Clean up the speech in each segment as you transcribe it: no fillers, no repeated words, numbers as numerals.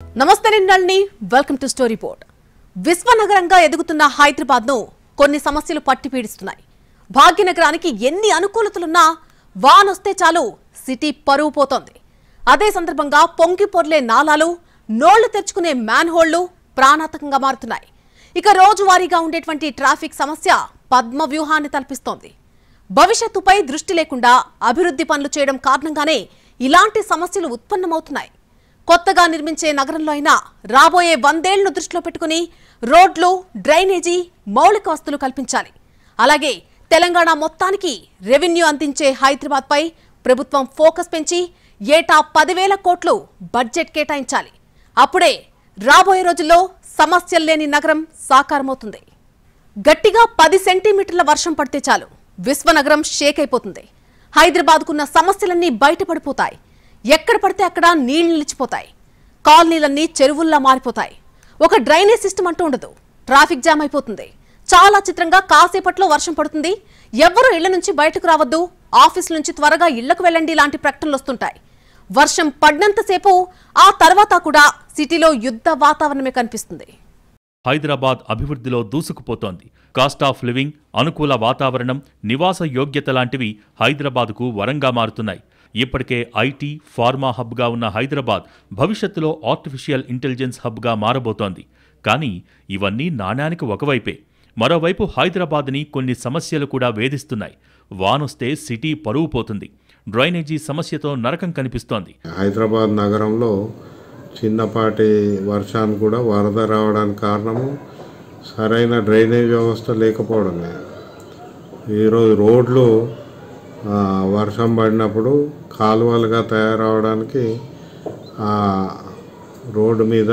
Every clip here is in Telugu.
నమస్తే నిన్నల్ని వెల్కమ్ టు స్టోరీ రిపోర్ట్. విశ్వనగరంగా ఎదుగుతున్న హైదరాబాద్ను కొన్ని సమస్యలు పట్టి పీడిస్తున్నాయి. భాగ్యనగరానికి ఎన్ని అనుకూలతలున్నా వానొస్తే చాలు సిటీ పరువు పోతోంది. అదే సందర్భంగా పొంగి పొర్లే నాలాలు, నోళ్లు తెరుచుకునే మ్యాన్ హోళ్లు ప్రాణాంతకంగా మారుతున్నాయి. ఇక రోజువారీగా ఉండేటువంటి ట్రాఫిక్ సమస్య పద్మ వ్యూహాన్ని తలపిస్తోంది. భవిష్యత్తుపై దృష్టి లేకుండా అభివృద్ధి పనులు చేయడం కారణంగానే ఇలాంటి సమస్యలు ఉత్పన్నమవుతున్నాయి. కొత్తగా నిర్మించే నగరంలో అయినా రాబోయే 100 ఏళ్లను దృష్టిలో పెట్టుకుని రోడ్లు, డ్రైనేజీ, మౌలిక వసతులు కల్పించాలి. అలాగే తెలంగాణ మొత్తానికి రెవెన్యూ అందించే హైదరాబాద్పై ప్రభుత్వం ఫోకస్ పెంచి ఏటా 10,000 కోట్లు బడ్జెట్ కేటాయించాలి. అప్పుడే రాబోయే రోజుల్లో సమస్యలు లేని నగరం సాకారమవుతుంది. గట్టిగా 10 సెంటీమీటర్ల వర్షం పడితే చాలు విశ్వనగరం షేక్ అయిపోతుంది. హైదరాబాద్కున్న సమస్యలన్నీ బయటపడిపోతాయి. ఎక్కడ పడితే అక్కడ నీళ్లు నిలిచిపోతాయి. కాలనీలన్నీ చెరువుల్లా మారిపోతాయి. ఒక డ్రైనేజ్ సిస్టమ్ అంటూ ఉండదు. ట్రాఫిక్ జామ్ అయిపోతుంది. చాలా చిత్రంగా కాసేపట్లో వర్షం పడుతుంది. ఎవ్వరూ ఇళ్ల నుంచి బయటకు రావద్దు, ఆఫీసుల నుంచి త్వరగా ఇళ్లకు వెళ్ళండి లాంటి ప్రకటనలు వస్తుంటాయి. వర్షం పడినంతసేపు ఆ తర్వాత కూడా సిటీలో యుద్ధ వాతావరణమే కనిపిస్తుంది. హైదరాబాద్ అభివృద్ధిలో దూసుకుపోతోంది. కాస్ట్ ఆఫ్ లివింగ్, అనుకూల వాతావరణం, నివాస యోగ్యత లాంటివి హైదరాబాద్కు వరంగా మారుతున్నాయి. ఇప్పటికే ఐటీ, ఫార్మా హబ్గా ఉన్న హైదరాబాద్ భవిష్యత్తులో ఆర్టిఫిషియల్ ఇంటెలిజెన్స్ హబ్గా మారబోతోంది. కానీ ఇవన్నీ నాణ్యానికి ఒకవైపే. మరోవైపు హైదరాబాద్ని కొన్ని సమస్యలు కూడా వేధిస్తున్నాయి. వానొస్తే సిటీ పరువు పోతుంది. డ్రైనేజీ సమస్యతో నరకం కనిపిస్తోంది. హైదరాబాద్ నగరంలో చిన్నపాటి వర్షానికి కూడా వరద రావడానికి కారణము సరైన డ్రైనేజ్ వ్యవస్థ లేకపోవడమే. ఈరోజు రోడ్లు వర్షం పడినప్పుడు కాలువలుగా తయారవడానికి రోడ్డు మీద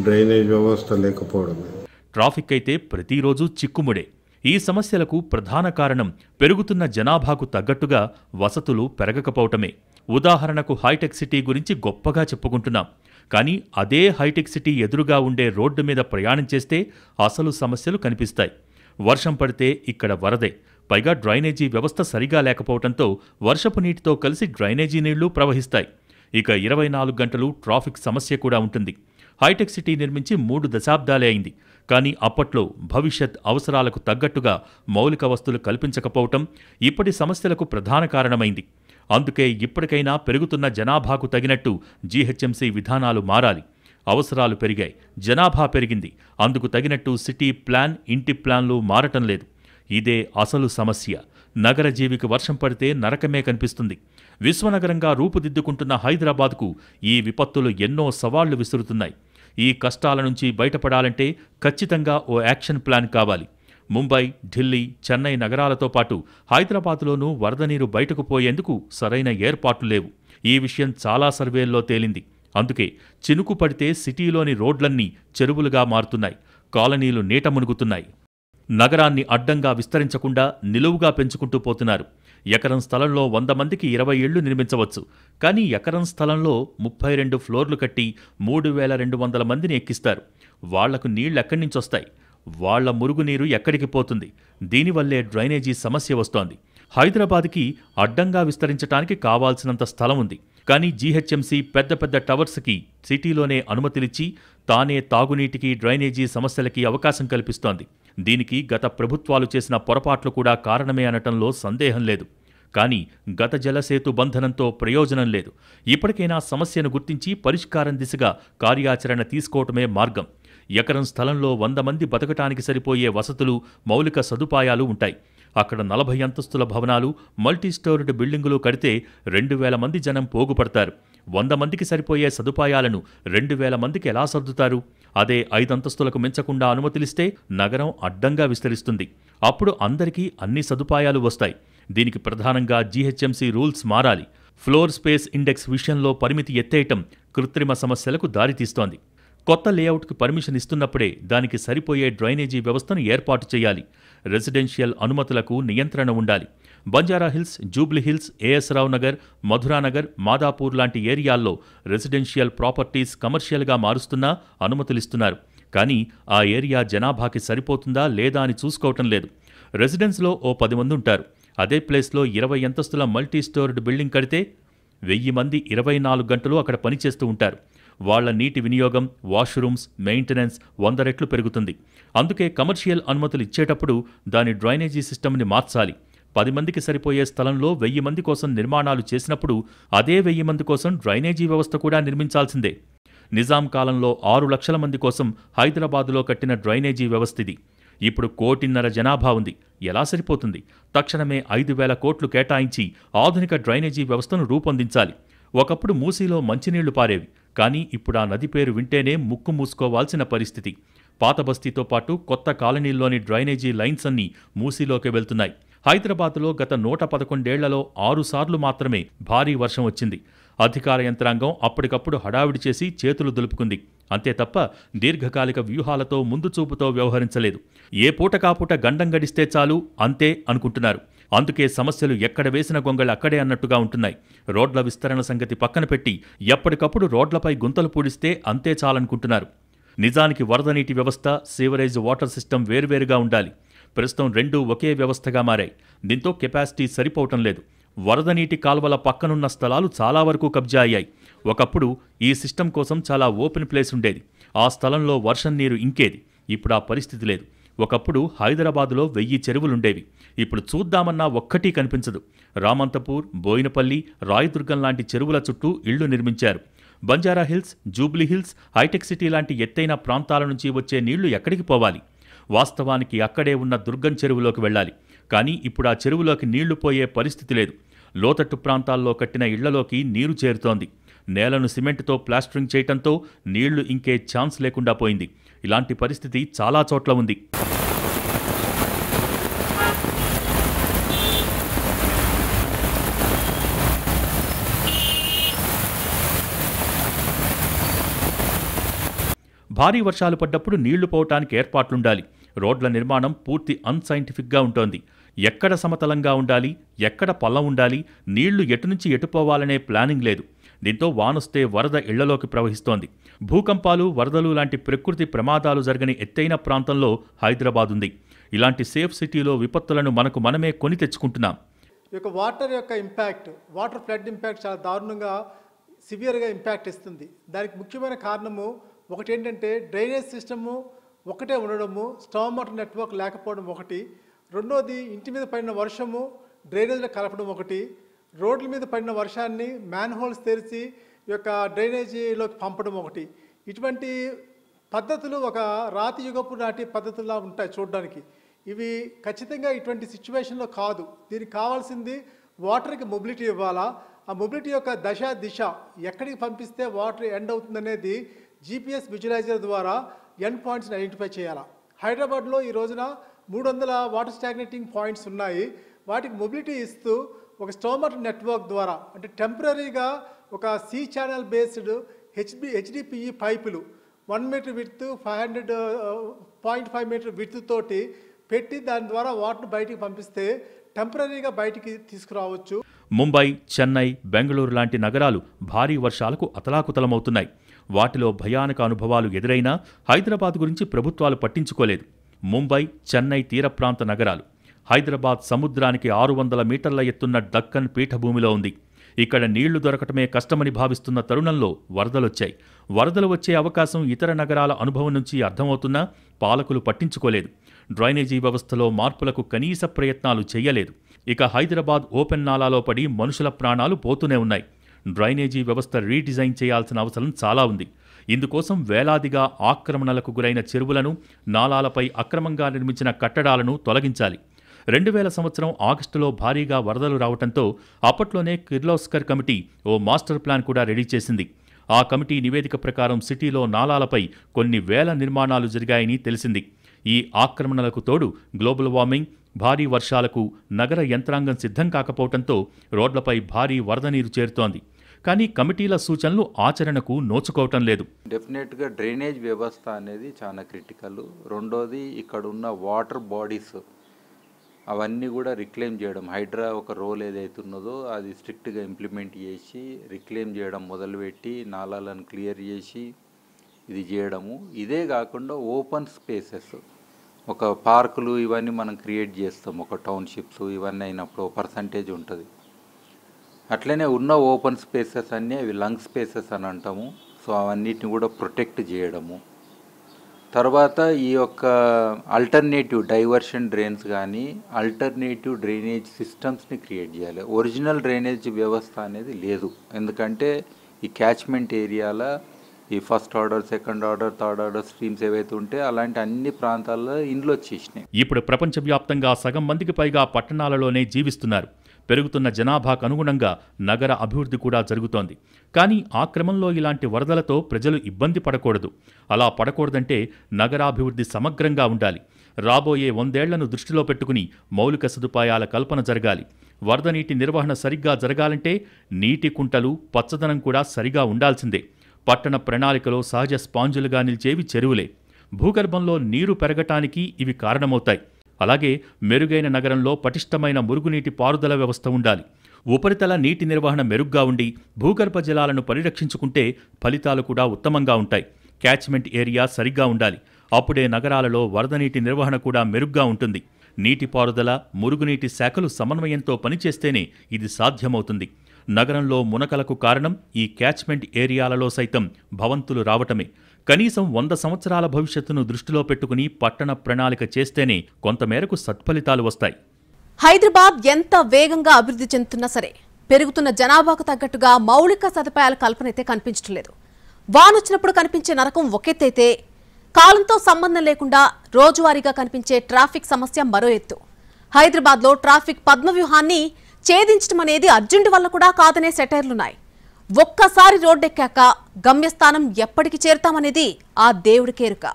డ్రైనేజ్ వ్యవస్థ లేకపోవడమే. ట్రాఫిక్ అయితే ప్రతిరోజు చిక్కుముడే. ఈ సమస్యలకు ప్రధాన కారణం పెరుగుతున్న జనాభాకు తగ్గట్టుగా వసతులు పెరగకపోవటమే. ఉదాహరణకు హైటెక్ సిటీ గురించి గొప్పగా చెప్పుకుంటున్నాం. కానీ అదే హైటెక్ సిటీ ఎదురుగా ఉండే రోడ్డు మీద ప్రయాణం చేస్తే అసలు సమస్యలు కనిపిస్తాయి. వర్షం పడితే ఇక్కడ వరదే. పైగా డ్రైనేజీ వ్యవస్థ సరిగా లేకపోవడంతో వర్షపు నీటితో కలిసి డ్రైనేజీ నీళ్లు ప్రవహిస్తాయి. ఇక 24 గంటలు ట్రాఫిక్ సమస్య కూడా ఉంటుంది. హైటెక్ సిటీ నిర్మించి 3 దశాబ్దాలే అయింది. కానీ అప్పట్లో భవిష్యత్ అవసరాలకు తగ్గట్టుగా మౌలిక వస్తువులు కల్పించకపోవటం ఇప్పటి సమస్యలకు ప్రధాన కారణమైంది. అందుకే ఇప్పటికైనా పెరుగుతున్న జనాభాకు తగినట్టు జీహెచ్ఎంసీ విధానాలు మారాలి. అవసరాలు పెరిగాయి, జనాభా పెరిగింది. అందుకు తగినట్టు సిటీ ప్లాన్, ఇంటి ప్లాన్లు మారటం లేదు. ఇదే అసలు సమస్య. నగర జీవికి వర్షం పడితే నరకమే కనిపిస్తుంది. విశ్వనగరంగా రూపుదిద్దుకుంటున్న హైదరాబాద్కు ఈ విపత్తులు ఎన్నో సవాళ్లు విసురుతున్నాయి. ఈ కష్టాల నుంచి బయటపడాలంటే ఖచ్చితంగా ఓ యాక్షన్ ప్లాన్ కావాలి. ముంబై, ఢిల్లీ, చెన్నై నగరాలతో పాటు హైదరాబాద్లోనూ వరద నీరు బయటకు పోయేందుకు సరైన ఏర్పాట్లు లేవు. ఈ విషయం చాలా సర్వేల్లో తేలింది. అందుకే చినుకు పడితే సిటీలోని రోడ్లన్నీ చెరువులుగా మారుతున్నాయి. కాలనీలు నీట మునుగుతున్నాయి. నగరాన్ని అడ్డంగా విస్తరించకుండా నిలువుగా పెంచుకుంటూ పోతున్నారు. ఎకరం స్థలంలో 100 మందికి 20 ఇళ్లు నిర్మించవచ్చు. కానీ ఎకరం స్థలంలో 32 ఫ్లోర్లు కట్టి 3,200 మందిని ఎక్కిస్తారు. వాళ్లకు నీళ్లెక్కడి నుంచొస్తాయి? వాళ్ల మురుగునీరు ఎక్కడికి పోతుంది? దీనివల్లే డ్రైనేజీ సమస్య వస్తోంది. హైదరాబాద్కి అడ్డంగా విస్తరించడానికి కావాల్సినంత స్థలం ఉంది. కానీ జీహెచ్ఎంసీ పెద్ద పెద్ద టవర్స్కి సిటీలోనే అనుమతిలిచ్చి తానే తాగునీటికి, డ్రైనేజీ సమస్యలకి అవకాశం కల్పిస్తోంది. దీనికి గత ప్రభుత్వాలు చేసిన పొరపాట్లు కూడా కారణమే అనటంలో సందేహం లేదు. కానీ గత జలసేతు బంధనంతో ప్రయోజనం లేదు. ఇప్పటికైనా సమస్యను గుర్తించి పరిష్కారం దిశగా కార్యాచరణ తీసుకోవటమే మార్గం. ఎకరం స్థలంలో 100 మంది బతకటానికి సరిపోయే వసతులు, మౌలిక సదుపాయాలు ఉంటాయి. అక్కడ 40 అంతస్తుల భవనాలు, మల్టీస్టోర్డ్ బిల్డింగులు కడితే 2,000 మంది జనం పోగుపడతారు. 100 మందికి సరిపోయే సదుపాయాలను 2,000 మందికి ఎలా సర్దుతారు? అదే 5 అంతస్తులకు మించకుండా అనుమతిలిస్తే నగరం అడ్డంగా విస్తరిస్తుంది. అప్పుడు అందరికీ అన్ని సదుపాయాలు వస్తాయి. దీనికి ప్రధానంగా జీహెచ్ఎంసీ రూల్స్ మారాలి. ఫ్లోర్ స్పేస్ ఇండెక్స్ విషయంలో పరిమితి ఎత్తేయటం కృత్రిమ సమస్యలకు దారితీస్తోంది. కొత్త లేఅవుట్కి పర్మిషన్ ఇస్తున్నప్పుడే దానికి సరిపోయే డ్రైనేజీ వ్యవస్థను ఏర్పాటు చేయాలి. రెసిడెన్షియల్ అనుమతులకు నియంత్రణ ఉండాలి. బంజారాహిల్స్, జూబ్లీహిల్స్, ఏఎస్ రావు నగర్, మధురానగర్, మాదాపూర్ లాంటి ఏరియాల్లో రెసిడెన్షియల్ ప్రాపర్టీస్ కమర్షియల్గా మారుస్తున్నా అనుమతులిస్తున్నారు. కానీ ఆ ఏరియా జనాభాకి సరిపోతుందా లేదా అని చూసుకోవటం లేదు. రెసిడెన్స్లో ఓ 10 మంది ఉంటారు. అదే ప్లేస్లో 20 అంతస్తుల మల్టీస్టోర్డ్ బిల్డింగ్ కడితే 1000 మంది 24 గంటలు అక్కడ పనిచేస్తూ ఉంటారు. వాళ్ల నీటి వినియోగం, వాష్రూమ్స్, మెయింటెనెన్స్ 100 రెట్లు పెరుగుతుంది. అందుకే కమర్షియల్ అనుమతులు ఇచ్చేటప్పుడు దాని డ్రైనేజీ సిస్టమ్ని మార్చాలి. 10 మందికి సరిపోయే స్థలంలో 1000 మంది కోసం నిర్మాణాలు చేసినప్పుడు అదే 1000 మంది కోసం డ్రైనేజీ వ్యవస్థ కూడా నిర్మించాల్సిందే. నిజాం కాలంలో 6 లక్షల మంది కోసం హైదరాబాదులో కట్టిన డ్రైనేజీ వ్యవస్థిది. ఇప్పుడు 1.5 కోటి జనాభా ఉంది. ఎలా సరిపోతుంది? తక్షణమే 5,000 కోట్లు కేటాయించి ఆధునిక డ్రైనేజీ వ్యవస్థను రూపొందించాలి. ఒకప్పుడు మూసీలో మంచినీళ్లు పారేవి, కానీ ఇప్పుడు ఆ నది పేరు వింటేనే ముక్కు మూసుకోవాల్సిన పరిస్థితి. పాత బస్తీతో పాటు కొత్త కాలనీల్లోని డ్రైనేజీ లైన్స్ అన్నీ మూసీలోకి వెళ్తున్నాయి. హైదరాబాద్లో గత 111 ఏళ్లలో 6 సార్లు మాత్రమే భారీ వర్షం వచ్చింది. అధికార యంత్రాంగం అప్పటికప్పుడు హడావిడి చేసి చేతులు దులుపుకుంది. అంతే తప్ప దీర్ఘకాలిక వ్యూహాలతో ముందు చూపుతో వ్యవహరించలేదు. ఏ పూటకాపూట గండం గడిస్తే చాలు అంతే అనుకుంటున్నారు. అందుకే సమస్యలు ఎక్కడ వేసిన గొంగళి అక్కడే అన్నట్టుగా ఉంటున్నాయి. రోడ్ల విస్తరణ సంగతి పక్కన పెట్టి ఎప్పటికప్పుడు రోడ్లపై గుంతలు పూడిస్తే అంతే చాలనుకుంటున్నారు. నిజానికి వరద నీటి వ్యవస్థ, సీవరేజ్ వాటర్ సిస్టమ్ వేర్వేరుగా ఉండాలి. ప్రస్తుతం రెండూ ఒకే వ్యవస్థగా మారాయి. దీంతో కెపాసిటీ సరిపోవటం లేదు. వరద నీటి కాల్వల పక్కనున్న స్థలాలు చాలా వరకు కబ్జా అయ్యాయి. ఒకప్పుడు ఈ సిస్టమ్ కోసం చాలా ఓపెన్ ప్లేస్ ఉండేది. ఆ స్థలంలో వర్షం నీరు ఇంకేది. ఇప్పుడు ఆ పరిస్థితి లేదు. ఒకప్పుడు హైదరాబాదులో 1000 చెరువులుండేవి. ఇప్పుడు చూద్దామన్నా ఒక్కటీ కనిపించదు. రామంతపూర్, బోయినపల్లి, రాయదుర్గం లాంటి చెరువుల చుట్టూ ఇళ్లు నిర్మించారు. Banjara Hills, Jubilee Hills, hitech city లాంటి ఎత్తైన ప్రాంతాల నుంచి వచ్చే నీళ్లు ఎక్కడికి పోవాలి? వాస్తవానికి అక్కడే ఉన్న దుర్గం చెరువులోకి వెళ్ళాలి. కానీ ఇప్పుడు ఆ చెరువులోకి నీళ్లు పోయే పరిస్థితి లేదు. లోతట్టు ప్రాంతాల్లో కట్టిన ఇళ్లలోకి నీరు చేరుతోంది. నేలను సిమెంటుతో ప్లాస్టరింగ్ చేయటంతో నీళ్లు ఇంకే ఛాన్స్ లేకుండా పోయింది. ఇలాంటి పరిస్థితి చాలా చోట్ల ఉంది. భారీ వర్షాలు పడ్డప్పుడు నీళ్లు పోవటానికి ఏర్పాట్లుండాలి. రోడ్ల నిర్మాణం పూర్తి అన్సైంటిఫిక్గా ఉంటోంది. ఎక్కడ సమతలంగా ఉండాలి, ఎక్కడ పల్లం ఉండాలి, నీళ్లు ఎటునుంచి ఎటుపోవాలనే ప్లానింగ్ లేదు. దీంతో వానొస్తే వరద ఇళ్లలోకి ప్రవహిస్తోంది. భూకంపాలు, వరదలు లాంటి ప్రకృతి ప్రమాదాలు జరగని ఎత్తైన ప్రాంతంలో హైదరాబాద్ ఉంది. ఇలాంటి సేఫ్ సిటీలో విపత్తులను మనకు మనమే కొని తెచ్చుకుంటున్నాం. వాటర్ యొక్క ఇంపాక్ట్, వాటర్ ఫ్లడ్ ఇంపాక్ట్ చాలా దారుణంగా, సివియర్గా ఇంపాక్ట్ ఇస్తుంది. దానికి ముఖ్యమైన కారణము ఒకటి ఏంటంటే డ్రైనేజ్ సిస్టము ఒకటే ఉండడము, స్టామ్ వాటర్ నెట్వర్క్ లేకపోవడం ఒకటి. రెండోది ఇంటి మీద పడిన వర్షము డ్రైనేజ్లో కలపడం ఒకటి. రోడ్ల మీద పడిన వర్షాన్ని మ్యాన్ హోల్స్ తెరిచి ఈ యొక్క డ్రైనేజీలోకి పంపడం ఒకటి. ఇటువంటి పద్ధతులు ఒక రాతి యుగపు నాటి పద్ధతుల్లా ఉంటాయి చూడడానికి. ఇవి ఖచ్చితంగా ఇటువంటి సిచ్యువేషన్లో కాదు. దీనికి కావాల్సింది వాటర్కి మొబిలిటీ ఇవ్వాలా. ఆ మొబిలిటీ యొక్క దశ, దిశ ఎక్కడికి పంపిస్తే వాటర్ ఎండ్ అవుతుందనేది GPS విజువలైజర్ ద్వారా ఎండ్ పాయింట్స్ని ఐడెంటిఫై చేయాలా. హైదరాబాద్లో ఈ రోజున 300 వాటర్ స్టాగ్నేటింగ్ పాయింట్స్ ఉన్నాయి. వాటికి మొబిలిటీ ఇస్తూ ఒక స్టామ్ వాటర్ నెట్వర్క్ ద్వారా, అంటే టెంపరీగా ఒక C ఛానల్ బేస్డ్ HDPE పైపులు 1 మీటర్ విడ్త్ 0.5 మీటర్ విడ్త్ తోటి పెట్టి దాని ద్వారా వాటర్ బయటికి పంపిస్తే టెంపరీగా బయటికి తీసుకురావచ్చు. ముంబై, చెన్నై, బెంగళూరు లాంటి నగరాలు భారీ వర్షాలకు అతలాకుతలమవుతున్నాయి. వాటిలో భయానక అనుభవాలు ఎదురైనా హైదరాబాద్ గురించి ప్రభుత్వాలు పట్టించుకోలేదు. ముంబై, చెన్నై తీర ప్రాంత నగరాలు. హైదరాబాద్ సముద్రానికి 600 మీటర్ల ఎత్తున్న దక్కన్ పీఠభూమిలో ఉంది. ఇక్కడ నీళ్లు దొరకటమే కష్టమని భావిస్తున్న తరుణంలో వరదలొచ్చాయి. వరదలు వచ్చే అవకాశం ఇతర నగరాల అనుభవం నుంచి అర్థమవుతున్నా పాలకులు పట్టించుకోలేదు. డ్రైనేజీ వ్యవస్థలో మార్పులకు కనీస ప్రయత్నాలు చేయలేదు. ఇక హైదరాబాద్ ఓపెన్ నాలాలో పడి మనుషుల ప్రాణాలు పోతూనే ఉన్నాయి. డ్రైనేజీ వ్యవస్థ రీడిజైన్ చేయాల్సిన అవసరం చాలా ఉంది. ఇందుకోసం వేలాదిగా ఆక్రమణలకు గురైన చెరువులను, నాలాలపై అక్రమంగా నిర్మించిన కట్టడాలను తొలగించాలి. 2000 సంవత్సరం ఆగస్టులో భారీగా వరదలు రావడంతో అప్పట్లోనే కిర్లోస్కర్ కమిటీ ఓ మాస్టర్ ప్లాన్ కూడా రెడీ చేసింది. ఆ కమిటీ నివేదిక ప్రకారం సిటీలో నాలాలపై కొన్ని వేల నిర్మాణాలు జరిగాయని తెలిసింది. ఈ ఆక్రమణలకు తోడు గ్లోబల్ వార్మింగ్, భారీ వర్షాలకు నగర యంత్రాంగం సిద్ధం కాకపోవడంతో రోడ్లపై భారీ వరద నీరు చేరుతోంది. కానీ కమిటీల సూచనలు ఆచరణకు నోచుకోవటం లేదు. డెఫినెట్గా డ్రైనేజ్ వ్యవస్థ అనేది చాలా క్రిటికల్. రెండోది ఇక్కడ ఉన్న వాటర్ బాడీస్ అవన్నీ కూడా రిక్లెయిమ్ చేయడం, హైడ్రా ఒక రోల్ ఏదైతే ఉన్నదో అది స్ట్రిక్ట్గా ఇంప్లిమెంట్ చేసి రిక్లెయిమ్ చేయడం మొదలుపెట్టి నాలాలను క్లియర్ చేసి ఇది చేయడము. ఇదే కాకుండా ఓపెన్ స్పేసెస్, ఒక పార్కులు ఇవన్నీ మనం క్రియేట్ చేస్తాం. ఒక టౌన్షిప్స్ ఇవన్నీ అయినప్పుడు పర్సంటేజ్ ఉంటుంది. అట్లనే ఉన్న ఓపెన్ స్పేసెస్ అన్నీ అవి లంగ్ స్పేసెస్ అని అంటాము. సో అవన్నిటిని కూడా ప్రొటెక్ట్ చేయడము. తర్వాత ఈ యొక్క ఆల్టర్నేటివ్ డైవర్షన్ డ్రైన్స్ కానీ ఆల్టర్నేటివ్ డ్రైనేజ్ సిస్టమ్స్ని క్రియేట్ చేయాలి. ఒరిజినల్ డ్రైనేజ్ వ్యవస్థ అనేది లేదు. ఎందుకంటే ఈ క్యాచ్మెంట్ ఏరియాలో ఈ first order, second order, third order streams ఏవైతే ఉంటే అలాంటి అన్ని ప్రాంతాల్లో ఇండ్లు వచ్చేసినాయి. ఇప్పుడు ప్రపంచవ్యాప్తంగా సగం మందికి పైగా పట్టణాలలోనే జీవిస్తున్నారు. పెరుగుతున్న జనాభాకు అనుగుణంగా నగర అభివృద్ధి కూడా జరుగుతోంది. కానీ ఆ క్రమంలో ఇలాంటి వరదలతో ప్రజలు ఇబ్బంది పడకూడదు. అలా పడకూడదంటే నగరాభివృద్ధి సమగ్రంగా ఉండాలి. రాబోయే 100 ఏళ్లను దృష్టిలో పెట్టుకుని మౌలిక సదుపాయాల కల్పన జరగాలి. వరద నీటి నిర్వహణ సరిగ్గా జరగాలంటే నీటి కుంటలు, పచ్చదనం కూడా సరిగా ఉండాల్సిందే. పట్టణ ప్రణాళికలో సహజ స్పాంజులుగా నిలిచేవి చెరువులే. భూగర్భంలో నీరు పెరగటానికి ఇవి కారణమవుతాయి. అలాగే మెరుగైన నగరంలో పటిష్టమైన మురుగునీటి పారుదల వ్యవస్థ ఉండాలి. ఉపరితల నీటి నిర్వహణ మెరుగ్గా ఉండి భూగర్భ జలాలను పరిరక్షించుకుంటే ఫలితాలు కూడా ఉత్తమంగా ఉంటాయి. క్యాచ్మెంట్ ఏరియా సరిగ్గా ఉండాలి. అప్పుడే నగరాలలో వరద నీటి నిర్వహణ కూడా మెరుగ్గా ఉంటుంది. నీటిపారుదల, మురుగునీటి శాఖలు సమన్వయంతో పనిచేస్తేనే ఇది సాధ్యమవుతుంది. నగరంలో మునకలకు కారణం ఈ క్యాచ్మెంట్ ఏరియాలలో సైతం భవంతులు రావటమే. కనీసం 100 సంవత్సరాల భవిష్యత్తును దృష్టిలో పెట్టుకుని పట్టణ ప్రణాళిక చేస్తేనే కొంతమేరకు సత్ఫలితాలు వస్తాయి. హైదరాబాద్ ఎంత వేగంగా అభివృద్ధి చెందుతున్నా సరే పెరుగుతున్న జనాభాకు తగ్గట్టుగా మౌలిక సదుపాయాల కల్పన అయితే కనిపించడం లేదు. వానొచ్చినప్పుడు కనిపించే నరకం ఒకెత్తైతే కాలంతో సంబంధం లేకుండా రోజువారీగా కనిపించే ట్రాఫిక్ సమస్య మరో ఎత్తు. హైదరాబాద్లో ట్రాఫిక్ పద్మవ్యూహాన్ని ఛేదించడం అనేది అర్జెంట్ వల్ల కూడా కాదనే సెటైర్లున్నాయి. ఒక్కసారి రోడ్డెక్కాక గమ్యస్థానం ఎప్పటికి చేరుతామనేది ఆ దేవుడికేరుక.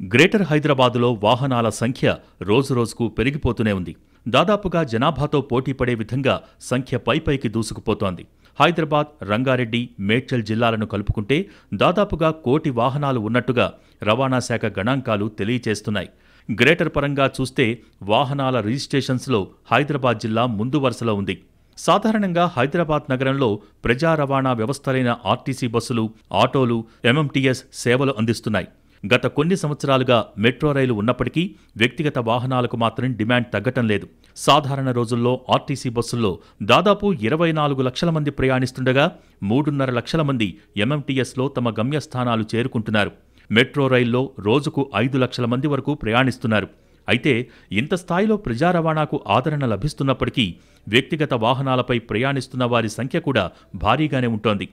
గ్రేటర్ హైదరాబాదులో వాహనాల సంఖ్య రోజురోజుకు పెరిగిపోతూనే ఉంది. దాదాపుగా జనాభాతో పోటీపడే విధంగా సంఖ్య పైపైకి దూసుకుపోతోంది. హైదరాబాద్, రంగారెడ్డి, మేడ్చల్ జిల్లాలను కలుపుకుంటే దాదాపుగా 1 కోటి వాహనాలు ఉన్నట్టుగా రవాణా శాఖ గణాంకాలు తెలియచేస్తున్నాయి. గ్రేటర్ పరంగా చూస్తే వాహనాల రిజిస్ట్రేషన్స్లో హైదరాబాద్ జిల్లా ముందు వరుసలో ఉంది. సాధారణంగా హైదరాబాద్ నగరంలో ప్రజా రవాణా వ్యవస్థలైన ఆర్టీసీ బస్సులు, ఆటోలు, ఎంఎంటీఎస్ సేవలు అందిస్తున్నాయి. గత కొన్ని సంవత్సరాలుగా మెట్రో రైలు ఉన్నప్పటికీ వ్యక్తిగత వాహనాలకు మాత్రం డిమాండ్ తగ్గటం లేదు. సాధారణ రోజుల్లో ఆర్టీసీ బస్సుల్లో దాదాపు 24 లక్షల మంది ప్రయాణిస్తుండగా 3.5 లక్షల మంది ఎంఎంటీఎస్లో తమ గమ్యస్థానాలు చేరుకుంటున్నారు. మెట్రో రైల్లో రోజుకు 5 లక్షల మంది వరకు ప్రయాణిస్తున్నారు. అయితే ఇంత స్థాయిలో ప్రజా రవాణాకు ఆదరణ లభిస్తున్నప్పటికీ వ్యక్తిగత వాహనాలపై ప్రయాణిస్తున్న వారి సంఖ్య కూడా భారీగానే ఉంటోంది.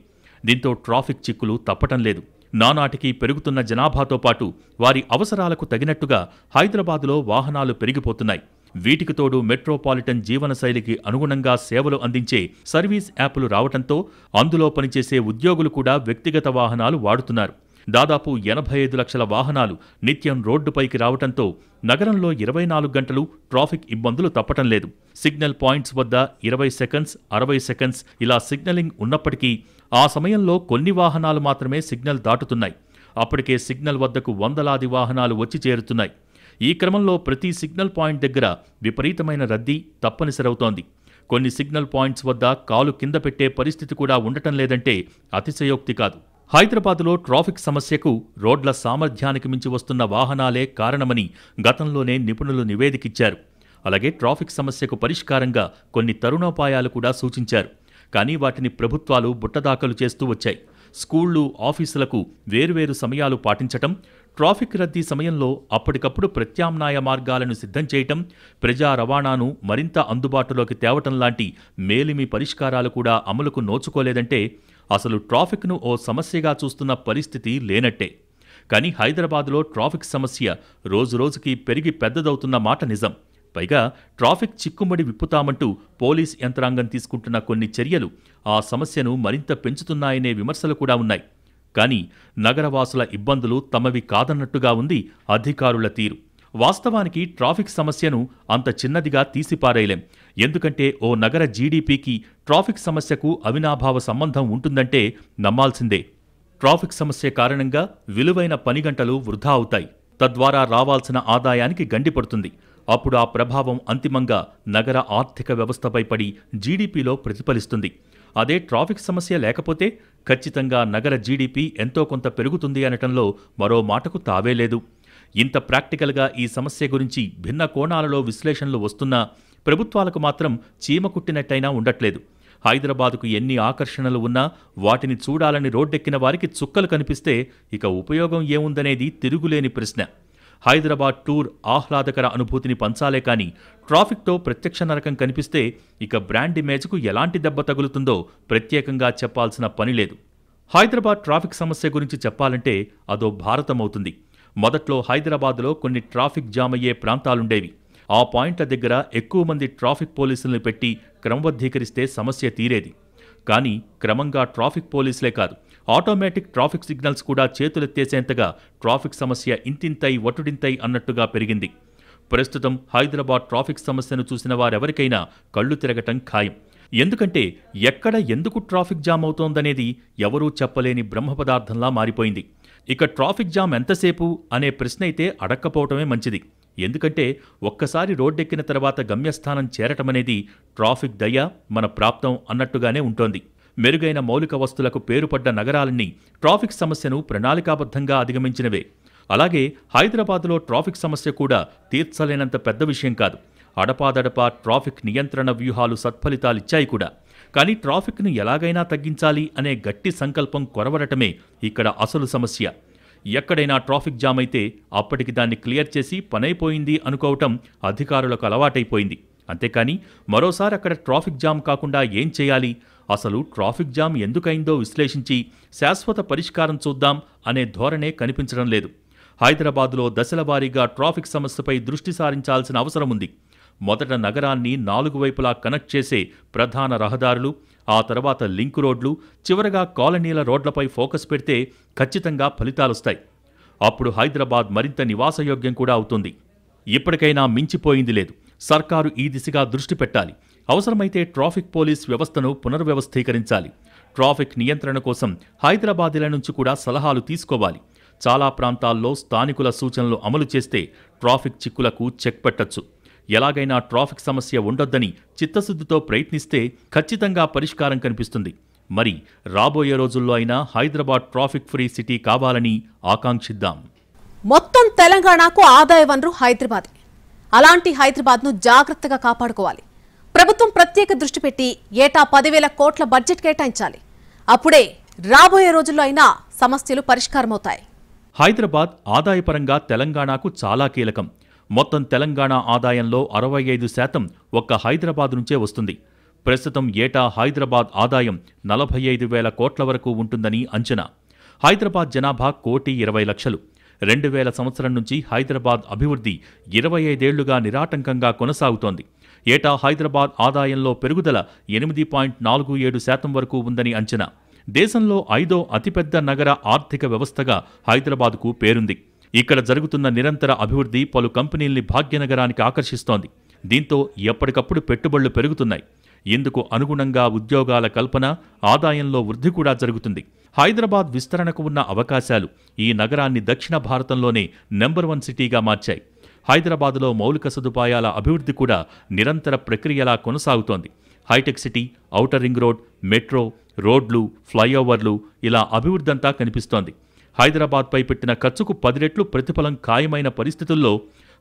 దీంతో ట్రాఫిక్ చిక్కులు తప్పటం లేదు. నానాటికి పెరుగుతున్న జనాభాతో పాటు వారి అవసరాలకు తగినట్టుగా హైదరాబాదులో వాహనాలు పెరిగిపోతున్నాయి. వీటికి తోడు మెట్రోపాలిటన్ జీవనశైలికి అనుగుణంగా సేవలు అందించే సర్వీస్ యాప్లు రావడంతో అందులో పనిచేసే ఉద్యోగులు కూడా వ్యక్తిగత వాహనాలు వాడుతున్నారు. దాదాపు 85 లక్షల వాహనాలు నిత్యం రోడ్డుపైకి రావడంతో నగరంలో 24 గంటలు ట్రాఫిక్ ఇబ్బందులు తప్పటం లేదు. సిగ్నల్ పాయింట్స్ వద్ద 20 సెకండ్స్, 60 సెకండ్స్ ఇలా సిగ్నలింగ్ ఉన్నప్పటికీ ఆ సమయంలో కొన్ని వాహనాలు మాత్రమే సిగ్నల్ దాటుతున్నాయి. అప్పటికే సిగ్నల్ వద్దకు వందలాది వాహనాలు వచ్చి చేరుతున్నాయి. ఈ క్రమంలో ప్రతి సిగ్నల్ పాయింట్ దగ్గర విపరీతమైన రద్దీ తప్పనిసరవుతోంది. కొన్ని సిగ్నల్ పాయింట్స్ వద్ద కాలు కింద పెట్టే పరిస్థితి కూడా ఉండటం లేదంటే అతిశయోక్తి కాదు. హైదరాబాదులో ట్రాఫిక్ సమస్యకు రోడ్ల సామర్థ్యానికి మించి వస్తున్న వాహనాలే కారణమని గతంలోనే నిపుణులు నివేదికిచ్చారు. అలాగే ట్రాఫిక్ సమస్యకు పరిష్కారంగా కొన్ని తరుణోపాయాలు కూడా సూచించారు. కానీ వాటిని ప్రభుత్వాలు బుట్టదాఖలు చేస్తూ వచ్చాయి. స్కూళ్లు, ఆఫీసులకు వేర్వేరు సమయాలు పాటించటం, ట్రాఫిక్ రద్దీ సమయంలో అప్పటికప్పుడు ప్రత్యామ్నాయ మార్గాలను సిద్ధం చేయటం, ప్రజా రవాణాను మరింత అందుబాటులోకి తేవటం లాంటి మేలిమి పరిష్కారాలు కూడా అమలుకు నోచుకోలేదంటే అసలు ట్రాఫిక్ను ఓ సమస్యగా చూస్తున్న పరిస్థితి లేనట్టే. కానీ హైదరాబాదులో ట్రాఫిక్ సమస్య రోజురోజుకి పెరిగి పెద్దదవుతున్న మాట నిజం. పైగా ట్రాఫిక్ చిక్కుముడి విప్పుతామంటూ పోలీస్ యంత్రాంగం తీసుకుంటున్న కొన్ని చర్యలు ఆ సమస్యను మరింత పెంచుతున్నాయనే విమర్శలు కూడా ఉన్నాయి. కానీ నగరవాసుల ఇబ్బందులు తమవి కాదన్నట్టుగా ఉంది అధికారుల తీరు. వాస్తవానికి ట్రాఫిక్ సమస్యను అంత చిన్నదిగా తీసిపారేయలేం. ఎందుకంటే ఓ నగర జీడీపీకి ట్రాఫిక్ సమస్యకు అవినాభావ సంబంధం ఉంటుందంటే నమ్మాల్సిందే. ట్రాఫిక్ సమస్య కారణంగా విలువైన పని గంటలు వృధా అవుతాయి. తద్వారా రావాల్సిన ఆదాయానికి గండిపడుతుంది. అప్పుడు ఆ ప్రభావం అంతిమంగా నగర ఆర్థిక వ్యవస్థపై పడి జీడీపీలో ప్రతిఫలిస్తుంది. అదే ట్రాఫిక్ సమస్య లేకపోతే ఖచ్చితంగా నగర జీడీపీ ఎంతో కొంత పెరుగుతుంది అనటంలో మరో మాటకు తావేలేదు. ఇంత ప్రాక్టికల్గా ఈ సమస్య గురించి భిన్న కోణాలలో విశ్లేషణలు వస్తున్నా ప్రభుత్వాలకు మాత్రం చీమ కుట్టినట్టయినా ఉండట్లేదు. హైదరాబాదుకు ఎన్ని ఆకర్షణలు ఉన్నా వాటిని చూడాలని రోడ్డెక్కిన వారికి చుక్కలు కనిపిస్తే ఇక ఉపయోగం ఏముందనేది తిరుగులేని ప్రశ్న. హైదరాబాద్ టూర్ ఆహ్లాదకర అనుభూతిని పంచాలే కానీ ట్రాఫిక్తో ప్రత్యక్ష నరకం కనిపిస్తే ఇక బ్రాండ్ ఇమేజ్కు ఎలాంటి దెబ్బ తగులుతుందో ప్రత్యేకంగా చెప్పాల్సిన పని లేదు. హైదరాబాద్ ట్రాఫిక్ సమస్య గురించి చెప్పాలంటే అదో భారతమవుతుంది. మొదట్లో హైదరాబాద్లో కొన్ని ట్రాఫిక్ జామ్ అయ్యే ప్రాంతాలుండేవి. ఆ పాయింట్ల దగ్గర ఎక్కువ మంది ట్రాఫిక్ పోలీసులను పెట్టి క్రమబద్ధీకరిస్తే సమస్య తీరేది. కానీ క్రమంగా ట్రాఫిక్ పోలీసులే కాదు, ఆటోమేటిక్ ట్రాఫిక్ సిగ్నల్స్ కూడా చేతులెత్తేసేంతగా ట్రాఫిక్ సమస్య ఇంతింతై వటుడింతై అన్నట్టుగా పెరిగింది. ప్రస్తుతం హైదరాబాద్ ట్రాఫిక్ సమస్యను చూసిన వారెవరికైనా కళ్ళు తిరగటం ఖాయం. ఎందుకంటే ఎక్కడ ఎందుకు ట్రాఫిక్ జామ్ అవుతోందనేది ఎవరూ చెప్పలేని బ్రహ్మపదార్థంలా మారిపోయింది. ఇక ట్రాఫిక్ జామ్ ఎంతసేపు అనే ప్రశ్న అయితే అడక్కపోవటమే మంచిది. ఎందుకంటే ఒక్కసారి రోడ్డెక్కిన తర్వాత గమ్యస్థానం చేరటమనేది ట్రాఫిక్ దయ మన ప్రాప్తం అన్నట్టుగానే ఉంటోంది. మెరుగైన మౌలిక వస్తులకు పేరుపడ్డ నగరాలన్నీ ట్రాఫిక్ సమస్యను ప్రణాళికాబద్ధంగా అధిగమించినవే. అలాగే హైదరాబాద్లో ట్రాఫిక్ సమస్య కూడా తీర్చలేనంత పెద్ద విషయం కాదు. అడపాదడపా ట్రాఫిక్ నియంత్రణ వ్యూహాలు సత్ఫలితాలిచ్చాయి కూడా. కానీ ట్రాఫిక్ను ఎలాగైనా తగ్గించాలి అనే గట్టి సంకల్పం కొరవడటమే ఇక్కడ అసలు సమస్య. ఎక్కడైనా ట్రాఫిక్ జామ్ అయితే అప్పటికి దాన్ని క్లియర్ చేసి పనైపోయింది అనుకోవటం అధికారులకు అలవాటైపోయింది. అంతేకాని మరోసారి అక్కడ ట్రాఫిక్ జామ్ కాకుండా ఏం చేయాలి, అసలు ట్రాఫిక్ జామ్ ఎందుకైందో విశ్లేషించి శాశ్వత పరిష్కారం చూద్దాం అనే ధోరణే కనిపించడం లేదు. హైదరాబాద్లో దశలవారీగా ట్రాఫిక్ సమస్యపై దృష్టి సారించాల్సిన అవసరం ఉంది. మొదట నగరాన్ని 4 వైపులా కనెక్ట్ చేసే ప్రధాన రహదారులు, ఆ తర్వాత లింక్ రోడ్లు, చివరగా కాలనీల రోడ్లపై ఫోకస్ పెడితే ఖచ్చితంగా ఫలితాలొస్తాయి. అప్పుడు హైదరాబాద్ మరింత నివాసయోగ్యం కూడా అవుతుంది. ఇప్పటికైనా మించిపోయింది లేదు. సర్కారు ఈ దిశగా దృష్టి పెట్టాలి. అవసరమైతే ట్రాఫిక్ పోలీస్ వ్యవస్థను పునర్వ్యవస్థీకరించాలి. ట్రాఫిక్ నియంత్రణ కోసం హైదరాబాదీల నుంచి కూడా సలహాలు తీసుకోవాలి. చాలా ప్రాంతాల్లో స్థానికుల సూచనలు అమలు చేస్తే ట్రాఫిక్ చిక్కులకు చెక్ పెట్టొచ్చు. ఎలాగైనా ట్రాఫిక్ సమస్య ఉండొద్దని చిత్తశుద్ధితో ప్రయత్నిస్తే ఖచ్చితంగా పరిష్కారం కనిపిస్తుంది. మరి రాబోయే రోజుల్లో అయినా హైదరాబాద్ ట్రాఫిక్ ఫ్రీ సిటీ కావాలని ఆకాంక్షిద్దాం. మొత్తం తెలంగాణకు ఆదాయ వనరు హైదరాబాద్. అలాంటి హైదరాబాద్ను జాగ్రత్తగా కాపాడుకోవాలి. ప్రభుత్వం ప్రత్యేక దృష్టి పెట్టి ఏటా 10,000 కోట్ల బడ్జెట్ కేటాయించాలి. అప్పుడే రాబోయే రోజుల్లో అయినా సమస్యలు పరిష్కారమవుతాయి. హైదరాబాద్ ఆదాయపరంగా తెలంగాణకు చాలా కీలకం. మొత్తం తెలంగాణ ఆదాయంలో 65% ఒక్క హైదరాబాద్ నుంచే వస్తుంది. ప్రస్తుతం ఏటా హైదరాబాద్ ఆదాయం 45,000 కోట్ల వరకు ఉంటుందని అంచనా. హైదరాబాద్ జనాభా 1,20,00,000. 2000 సంవత్సరం నుంచి హైదరాబాద్ అభివృద్ధి 25 ఏళ్లుగా నిరాటంకంగా కొనసాగుతోంది. ఏటా హైదరాబాద్ ఆదాయంలో పెరుగుదల 8.47% వరకు ఉందని అంచనా. దేశంలో 5వ అతిపెద్ద నగర ఆర్థిక వ్యవస్థగా హైదరాబాద్కు పేరుంది. ఇక్కడ జరుగుతున్న నిరంతర అభివృద్ధి పలు కంపెనీల్ని భాగ్యనగరానికి ఆకర్షిస్తోంది. దీంతో ఎప్పటికప్పుడు పెట్టుబడులు పెరుగుతున్నాయి. ఇందుకు అనుగుణంగా ఉద్యోగాల కల్పన, ఆదాయంలో వృద్ధి కూడా జరుగుతుంది. హైదరాబాద్ విస్తరణకు ఉన్న అవకాశాలు ఈ నగరాన్ని దక్షిణ భారతంలోనే నెంబర్ 1 సిటీగా మార్చాయి. హైదరాబాద్లో మౌలిక సదుపాయాల అభివృద్ధి కూడా నిరంతర ప్రక్రియలా కొనసాగుతోంది. Hitech city, outer ring road, metro, రోడ్లు, ఫ్లైఓవర్లు ఇలా అభివృద్ధంతా కనిపిస్తోంది. హైదరాబాద్పై పెట్టిన ఖర్చుకు 10 రెట్లు ప్రతిఫలం ఖాయమైన పరిస్థితుల్లో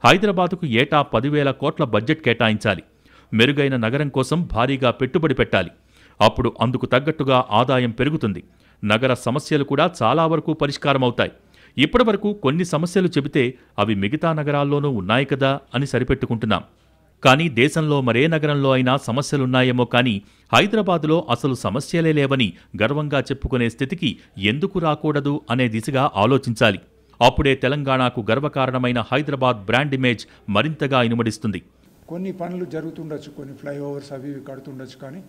హైదరాబాద్కు ఏటా 10,000 కోట్ల బడ్జెట్ కేటాయించాలి. మెరుగైన నగరం కోసం భారీగా పెట్టుబడి పెట్టాలి. అప్పుడు అందుకు తగ్గట్టుగా ఆదాయం పెరుగుతుంది. నగర సమస్యలు కూడా చాలా వరకు పరిష్కారమవుతాయి. ఇప్పటివరకు కొన్ని సమస్యలు చెబితే అవి మిగతా నగరాల్లోనూ ఉన్నాయి కదా అని సరిపెట్టుకుంటున్నాం. కానీ దేశంలో మరే నగరంలో అయినా సమస్యలున్నాయేమో కానీ హైదరాబాదులో అసలు సమస్యలే లేవని గర్వంగా చెప్పుకునే స్థితికి ఎందుకు రాకూడదు అనే దిశగా ఆలోచించాలి. అప్పుడే తెలంగాణకు గర్వకారణమైన హైదరాబాద్ బ్రాండ్ ఇమేజ్ మరింతగా ఇనుమడిస్తుంది. కొన్ని పనులు జరుగుతుండొచ్చు, కొన్ని ఫ్లైఓవర్స్ అవి కడుతుండొచ్చు, కానీ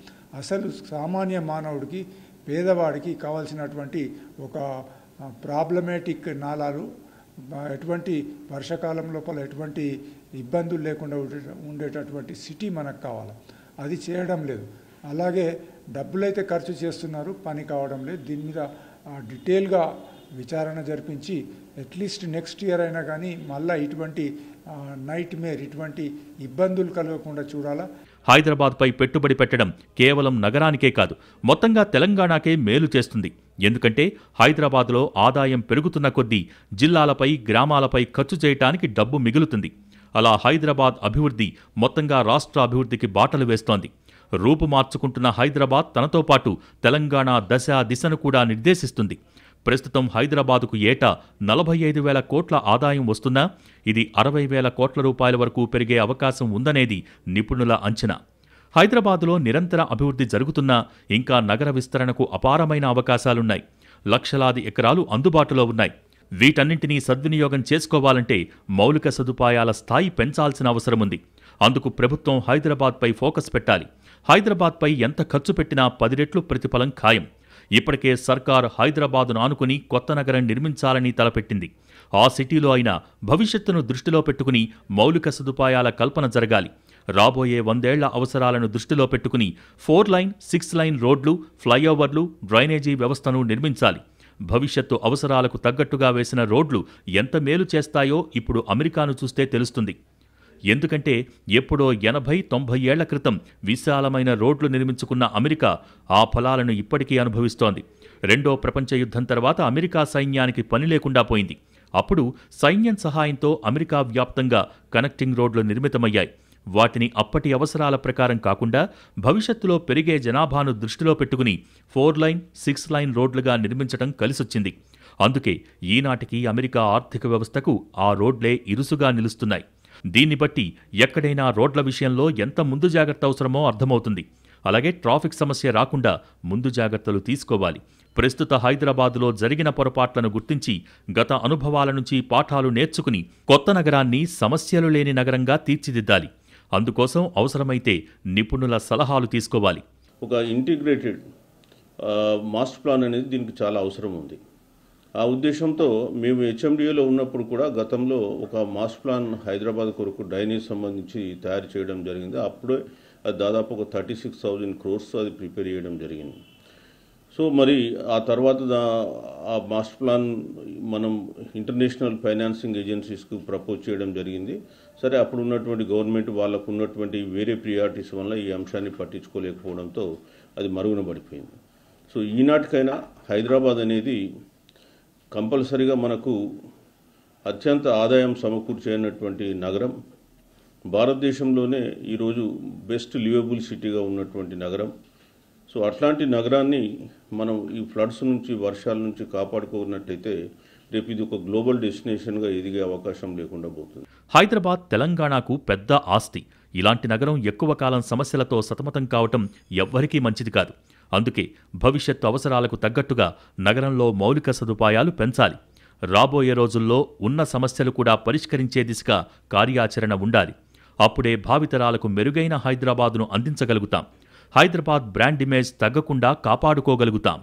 అసలు సామాన్య మానవుడికి, పేదవాడికి కావాల్సినటువంటి ఒక ప్రాబ్లమేటిక్ నాలాలు, ఎటువంటి వర్షాకాలం లోపల ఎటువంటి ఇబ్బందులు లేకుండా ఉండేటటువంటి సిటీ మనకు కావాలి. అది చేయడం లేదు. అలాగే డబ్బులైతే ఖర్చు చేస్తున్నారు, పని కావడం లేదు. దీని మీద డీటెయిల్గా విచారణ జరిపించి అట్లీస్ట్ నెక్స్ట్ ఇయర్ అయినా కానీ మళ్ళీ ఇటువంటి నైట్ మేర్, ఇటువంటి ఇబ్బందులు కలగకుండా చూడాలా. హైదరాబాద్పై పెట్టుబడి పెట్టడం కేవలం నగరానికే కాదు, మొత్తంగా తెలంగాణకే మేలు చేస్తుంది. ఎందుకంటే హైదరాబాద్లో ఆదాయం పెరుగుతున్న కొద్దీ జిల్లాలపై, గ్రామాలపై ఖర్చు చేయటానికి డబ్బు మిగులుతుంది. అలా హైదరాబాద్ అభివృద్ధి మొత్తంగా రాష్ట్ర అభివృద్ధికి బాటలు వేస్తోంది. రూపు మార్చుకుంటున్న హైదరాబాద్ తనతో పాటు తెలంగాణ దశ దిశను కూడా నిర్దేశిస్తుంది. ప్రస్తుతం హైదరాబాదుకు ఏటా 45,000 కోట్ల ఆదాయం వస్తున్నా ఇది 60,000 కోట్ల రూపాయల వరకు పెరిగే అవకాశం ఉందనేది నిపుణుల అంచనా. హైదరాబాదులో నిరంతర అభివృద్ధి జరుగుతున్నా ఇంకా నగర విస్తరణకు అపారమైన అవకాశాలున్నాయి. లక్షలాది ఎకరాలు అందుబాటులో ఉన్నాయి. వీటన్నింటినీ సద్వినియోగం చేసుకోవాలంటే మౌలిక సదుపాయాల స్థాయి పెంచాల్సిన అవసరముంది. అందుకు ప్రభుత్వం హైదరాబాద్పై ఫోకస్ పెట్టాలి. హైదరాబాద్పై ఎంత ఖర్చు పెట్టినా 10 రెట్లు ప్రతిఫలం ఖాయం. ఇప్పటికే సర్కార్ హైదరాబాదును ఆనుకుని కొత్త నగరం నిర్మించాలని తలపెట్టింది. ఆ సిటీలో అయినా భవిష్యత్తును దృష్టిలో పెట్టుకుని మౌలిక సదుపాయాల కల్పన జరగాలి. రాబోయే 100 ఏళ్ల అవసరాలను దృష్టిలో పెట్టుకుని 4 లైన్ 6 లైన్ రోడ్లు, ఫ్లైఓవర్లు, డ్రైనేజీ వ్యవస్థను నిర్మించాలి. భవిష్యత్తు అవసరాలకు తగ్గట్టుగా వేసిన రోడ్లు ఎంత మేలు చేస్తాయో ఇప్పుడు అమెరికాను చూస్తే తెలుస్తుంది. ఎందుకంటే ఎప్పుడో 80-90 ఏళ్ల క్రితం విశాలమైన రోడ్లు నిర్మించుకున్న అమెరికా ఆ ఫలాలను ఇప్పటికీ అనుభవిస్తోంది. రెండో ప్రపంచ యుద్ధం తర్వాత అమెరికా సైన్యానికి పని లేకుండా పోయింది. అప్పుడు సైన్యం సహాయంతో అమెరికా వ్యాప్తంగా కనెక్టింగ్ రోడ్లు నిర్మితమయ్యాయి. వాటిని అప్పటి అవసరాల ప్రకారం కాకుండా భవిష్యత్తులో పెరిగే జనాభాను దృష్టిలో పెట్టుకుని 4 లైన్ 6 లైన్ రోడ్లుగా నిర్మించడం కలిసొచ్చింది. అందుకే ఈనాటికి అమెరికా ఆర్థిక వ్యవస్థకు ఆ రోడ్లే ఇరుసుగా నిలుస్తున్నాయి. దీన్ని బట్టి ఎక్కడైనా రోడ్ల విషయంలో ఎంత ముందు జాగ్రత్త అవసరమో అర్థమవుతుంది. అలాగే ట్రాఫిక్ సమస్య రాకుండా ముందు జాగ్రత్తలు తీసుకోవాలి. ప్రస్తుత హైదరాబాదులో జరిగిన పొరపాట్లను గుర్తించి గత అనుభవాల నుంచి పాఠాలు నేర్చుకుని కొత్త నగరాన్ని సమస్యలు లేని నగరంగా తీర్చిదిద్దాలి. అందుకోసం అవసరమైతే నిపుణుల సలహాలు తీసుకోవాలి. ఒక ఇంటిగ్రేటెడ్ మాస్టర్ ప్లాన్ అనేది దీనికి చాలా అవసరం ఉంది. ఆ ఉద్దేశంతో మేము హెచ్ఎండిఏలో ఉన్నప్పుడు కూడా గతంలో ఒక మాస్టర్ ప్లాన్ హైదరాబాద్ కొరకు డ్రైనేజ్ సంబంధించి తయారు చేయడం జరిగింది. అప్పుడే అది దాదాపు ఒక 36,000 crores అది ప్రిపేర్ చేయడం జరిగింది. సో మరి ఆ తర్వాత ఆ మాస్టర్ ప్లాన్ మనం ఇంటర్నేషనల్ ఫైనాన్సింగ్ ఏజెన్సీస్కు ప్రపోజ్ చేయడం జరిగింది. సరే, అప్పుడు ఉన్నటువంటి గవర్నమెంట్ వాళ్ళకు ఉన్నటువంటి వేరే ప్రియారిటీస్ వల్ల ఈ అంశాన్ని పట్టించుకోలేకపోవడంతో అది మరుగున పడిపోయింది. సో ఈనాటికైనా హైదరాబాద్ అనేది కంపల్సరిగా మనకు అత్యంత ఆదాయం సమకూర్చేటువంటి నగరం, భారతదేశంలోనే ఈరోజు బెస్ట్ లివబుల్ సిటీగా ఉన్నటువంటి నగరం. సో అట్లాంటి నగరాన్ని మనం ఈ ఫ్లడ్స్ నుంచి, వర్షాల నుంచి కాపాడుకున్నట్టయితే రేపు ఇది ఒక గ్లోబల్ డెస్టినేషన్గా ఎదిగే అవకాశం లేకుండా పోతుంది. హైదరాబాద్ తెలంగాణకు పెద్ద ఆస్తి. ఇలాంటి నగరం ఎక్కువ కాలం సమస్యలతో సతమతం కావటం ఎవ్వరికీ మంచిది కాదు. అందుకే భవిష్యత్తు అవసరాలకు తగ్గట్టుగా నగరంలో మౌలిక సదుపాయాలు పెంచాలి. రాబోయే రోజుల్లో ఉన్న సమస్యలు కూడా పరిష్కరించే దిశగా కార్యాచరణ ఉండాలి. అప్పుడే భావితరాలకు మెరుగైన హైదరాబాదును అందించగలుగుతాం. హైదరాబాద్ బ్రాండ్ ఇమేజ్ తగ్గకుండా కాపాడుకోగలుగుతాం.